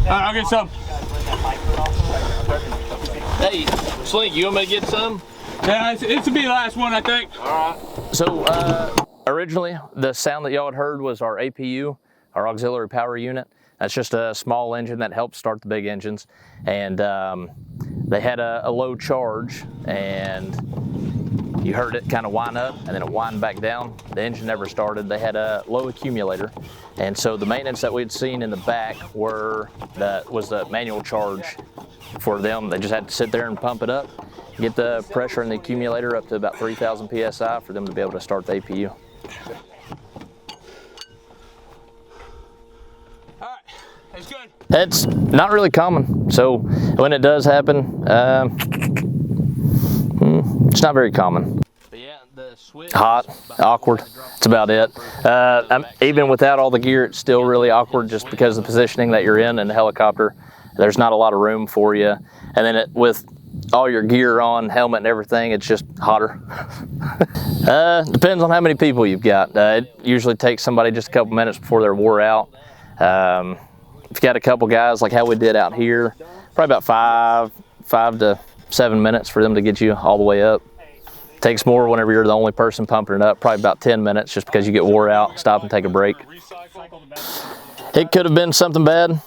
I'll get some. Hey, Slink, you want me to get some? Yeah, it's to be the last one, I think. All right. So originally, the sound that y'all had heard was our APU, our auxiliary power unit. That's just a small engine that helps start the big engines. And they had a low charge, and you heard it kind of wind up, and then it wind back down. The engine never started. They had a low accumulator. And so the maintenance that we'd seen in the back was the manual charge for them. They just had to sit there and pump it up, get the pressure in the accumulator up to about 3,000 PSI for them to be able to start the APU. All right, that's good. It's not really common. So when it does happen, it's not very common. Hot, awkward, that's about it. Even without all the gear, it's still really awkward just because of the positioning that you're in the helicopter. There's not a lot of room for you. And then with all your gear on, helmet and everything, it's just hotter. Depends on how many people you've got. It usually takes somebody just a couple minutes before they're wore out. If you got a couple guys like how we did out here, probably about five to 7 minutes for them to get you all the way up. Takes more whenever you're the only person pumping it up, probably about 10 minutes just because you get wore out, stop and take a break. It could have been something bad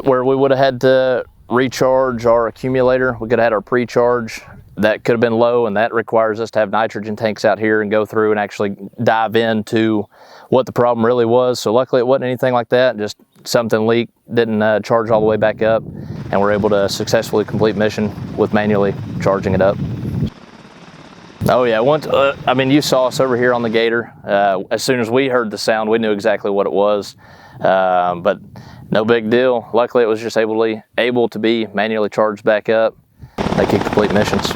where we would have had to recharge our accumulator. We could have had our pre-charge. That could have been low, and that requires us to have nitrogen tanks out here and go through and actually dive into what the problem really was. So luckily it wasn't anything like that, just something leaked, didn't charge all the way back up, and we're able to successfully complete mission with manually charging it up. Oh yeah, I mean, you saw us over here on the Gator. As soon as we heard the sound, we knew exactly what it was, but no big deal. Luckily, it was just able to be manually charged back up. They could complete missions.